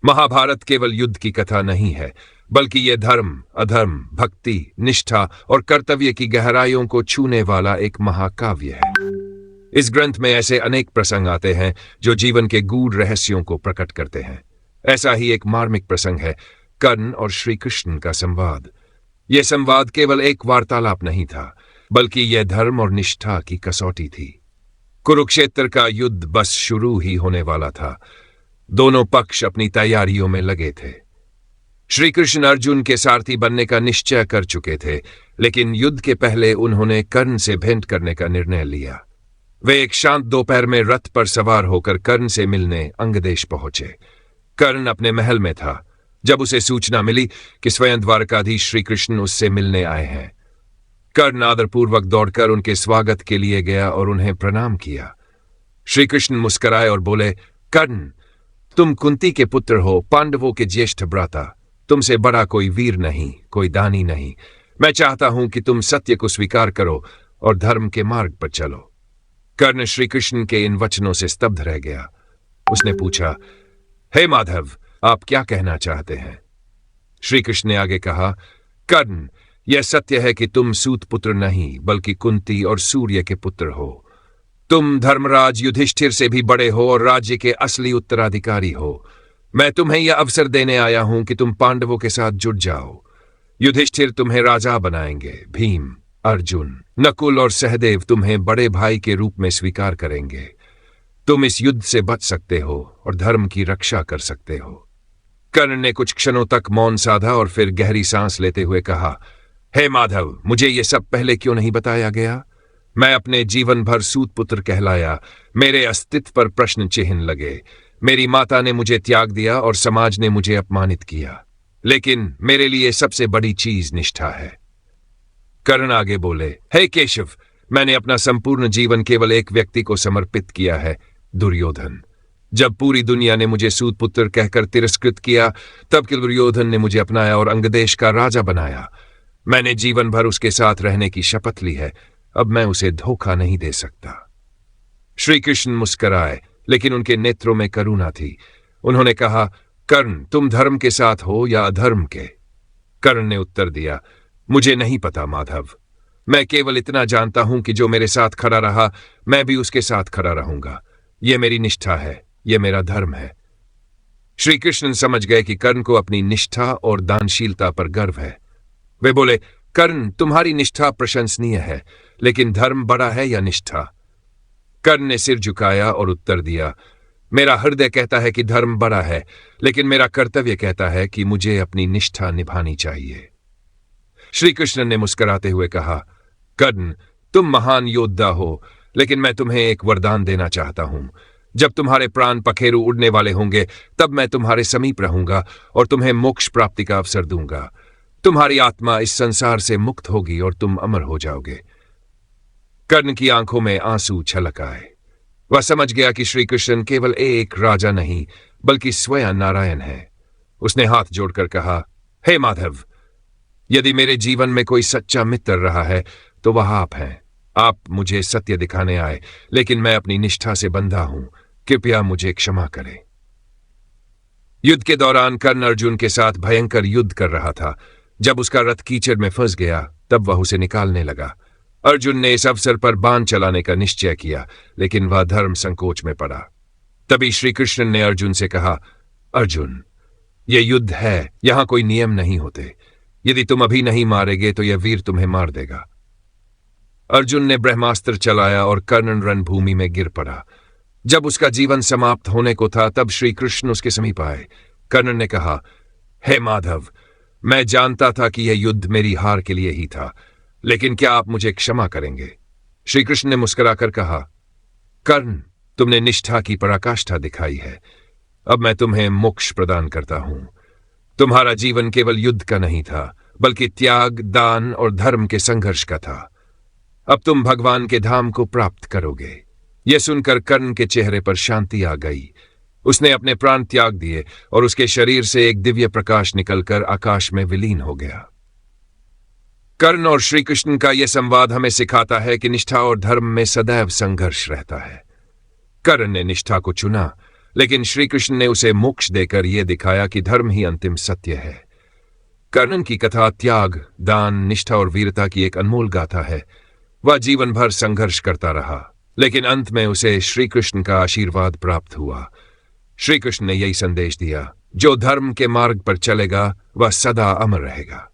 महाभारत केवल युद्ध की कथा नहीं है, बल्कि यह धर्म, अधर्म, भक्ति, निष्ठा और कर्तव्य की गहराइयों को छूने वाला एक महाकाव्य है। इस ग्रंथ में ऐसे अनेक प्रसंग आते हैं जो जीवन के गूढ़ रहस्यों को प्रकट करते हैं। ऐसा ही एक मार्मिक प्रसंग है कर्ण और श्री कृष्ण का संवाद। यह संवाद केवल एक वार्तालाप नहीं था, बल्कि यह धर्म और निष्ठा की कसौटी थी। कुरुक्षेत्र का युद्ध बस शुरू ही होने वाला था। दोनों पक्ष अपनी तैयारियों में लगे थे। श्री कृष्ण अर्जुन के सारथी बनने का निश्चय कर चुके थे, लेकिन युद्ध के पहले उन्होंने कर्ण से भेंट करने का निर्णय लिया। वे एक शांत दोपहर में रथ पर सवार होकर कर्ण से मिलने अंगदेश पहुंचे। कर्ण अपने महल में था जब उसे सूचना मिली कि स्वयं द्वारकाधीश श्री कृष्ण उससे मिलने आए हैं। कर्ण आदरपूर्वक दौड़कर उनके स्वागत के लिए गया और उन्हें प्रणाम किया। श्री कृष्ण मुस्कुराए और बोले, कर्ण, तुम कुंती के पुत्र हो, पांडवों के ज्येष्ठ भ्राता। तुमसे बड़ा कोई वीर नहीं, कोई दानी नहीं। मैं चाहता हूं कि तुम सत्य को स्वीकार करो और धर्म के मार्ग पर चलो। कर्ण श्री कृष्ण के इन वचनों से स्तब्ध रह गया। उसने पूछा, हे माधव, आप क्या कहना चाहते हैं? श्री कृष्ण ने आगे कहा, कर्ण, यह सत्य है कि तुम सूत पुत्र नहीं, बल्कि कुंती और सूर्य के पुत्र हो। तुम धर्मराज युधिष्ठिर से भी बड़े हो और राज्य के असली उत्तराधिकारी हो। मैं तुम्हें यह अवसर देने आया हूं कि तुम पांडवों के साथ जुट जाओ। युधिष्ठिर तुम्हें राजा बनाएंगे। भीम, अर्जुन, नकुल और सहदेव तुम्हें बड़े भाई के रूप में स्वीकार करेंगे। तुम इस युद्ध से बच सकते हो और धर्म की रक्षा कर सकते हो। कर्ण ने कुछ क्षणों तक मौन साधा और फिर गहरी सांस लेते हुए कहा, हे माधव, मुझे यह सब पहले क्यों नहीं बताया गया? मैं अपने जीवन भर सूत पुत्र कहलाया। मेरे अस्तित्व पर प्रश्न चिन्ह लगे। मेरी माता ने मुझे त्याग दिया और समाज ने मुझे अपमानित किया, लेकिन मेरे लिए सबसे बड़ी चीज निष्ठा है। कर्ण आगे बोले, हे केशव, मैंने अपना संपूर्ण जीवन केवल एक व्यक्ति को समर्पित किया है, दुर्योधन। जब पूरी दुनिया ने मुझे सूत पुत्र कहकर तिरस्कृत किया, तब कि दुर्योधन ने मुझे अपनाया और अंगदेश का राजा बनाया। मैंने जीवन भर उसके साथ रहने की शपथ ली है। अब मैं उसे धोखा नहीं दे सकता। श्री कृष्ण मुस्कुराए, लेकिन उनके नेत्रों में करुणा थी। उन्होंने कहा, कर्ण, तुम धर्म के साथ हो या अधर्म के? कर्ण ने उत्तर दिया, मुझे नहीं पता माधव। मैं केवल इतना जानता हूं कि जो मेरे साथ खड़ा रहा, मैं भी उसके साथ खड़ा रहूंगा। यह मेरी निष्ठा है, यह मेरा धर्म है। श्री कृष्ण समझ गए कि कर्ण को अपनी निष्ठा और दानशीलता पर गर्व है। वे बोले, कर्ण, तुम्हारी निष्ठा प्रशंसनीय है, लेकिन धर्म बड़ा है या निष्ठा? कर्ण ने सिर झुकाया और उत्तर दिया, मेरा हृदय कहता है कि धर्म बड़ा है, लेकिन मेरा कर्तव्य कहता है कि मुझे अपनी निष्ठा निभानी चाहिए। श्री कृष्ण ने मुस्कुराते हुए कहा, कर्ण, तुम महान योद्धा हो, लेकिन मैं तुम्हें एक वरदान देना चाहता हूं। जब तुम्हारे प्राण पखेरु उड़ने वाले होंगे, तब मैं तुम्हारे समीप रहूंगा और तुम्हें मोक्ष प्राप्ति का अवसर दूंगा। तुम्हारी आत्मा इस संसार से मुक्त होगी और तुम अमर हो जाओगे। कर्ण की आंखों में आंसू छलक आए। वह समझ गया कि श्री कृष्ण केवल एक राजा नहीं, बल्कि स्वयं नारायण है। उसने हाथ जोड़कर कहा, हे माधव, यदि मेरे जीवन में कोई सच्चा मित्र रहा है तो वह आप हैं। आप मुझे सत्य दिखाने आए, लेकिन मैं अपनी निष्ठा से बंधा हूं। कृपया मुझे क्षमा करें। युद्ध के दौरान कर्ण अर्जुन के साथ भयंकर युद्ध कर रहा था। जब उसका रथ कीचड़ में फंस गया, तब वह उसे निकालने लगा। अर्जुन ने इस अवसर पर बाण चलाने का निश्चय किया, लेकिन वह धर्म संकोच में पड़ा। तभी श्री कृष्ण ने अर्जुन से कहा, अर्जुन, यह युद्ध है, यहां कोई नियम नहीं होते। यदि तुम अभी नहीं मारेगे तो यह वीर तुम्हें मार देगा। अर्जुन ने ब्रह्मास्त्र चलाया और कर्ण रणभूमि में गिर पड़ा। जब उसका जीवन समाप्त होने को था, तब श्री कृष्ण उसके समीप आए। कर्ण ने कहा, हे माधव, मैं जानता था कि यह युद्ध मेरी हार के लिए ही था, लेकिन क्या आप मुझे क्षमा करेंगे? श्री कृष्ण ने मुस्कुराकर कहा, कर्ण, तुमने निष्ठा की पराकाष्ठा दिखाई है। अब मैं तुम्हें मोक्ष प्रदान करता हूं। तुम्हारा जीवन केवल युद्ध का नहीं था, बल्कि त्याग, दान और धर्म के संघर्ष का था। अब तुम भगवान के धाम को प्राप्त करोगे। यह सुनकर कर्ण के चेहरे पर शांति आ गई। उसने अपने प्राण त्याग दिए और उसके शरीर से एक दिव्य प्रकाश निकलकर आकाश में विलीन हो गया। कर्ण और श्री कृष्ण का यह संवाद हमें सिखाता है कि निष्ठा और धर्म में सदैव संघर्ष रहता है। कर्ण ने निष्ठा को चुना, लेकिन श्री कृष्ण ने उसे मोक्ष देकर यह दिखाया कि धर्म ही अंतिम सत्य है। कर्णन की कथा त्याग, दान, निष्ठा और वीरता की एक अनमोल गाथा है। वह जीवन भर संघर्ष करता रहा, लेकिन अंत में उसे श्री कृष्ण का आशीर्वाद प्राप्त हुआ। श्री कृष्ण ने यही संदेश दिया, जो धर्म के मार्ग पर चलेगा वह सदा अमर रहेगा।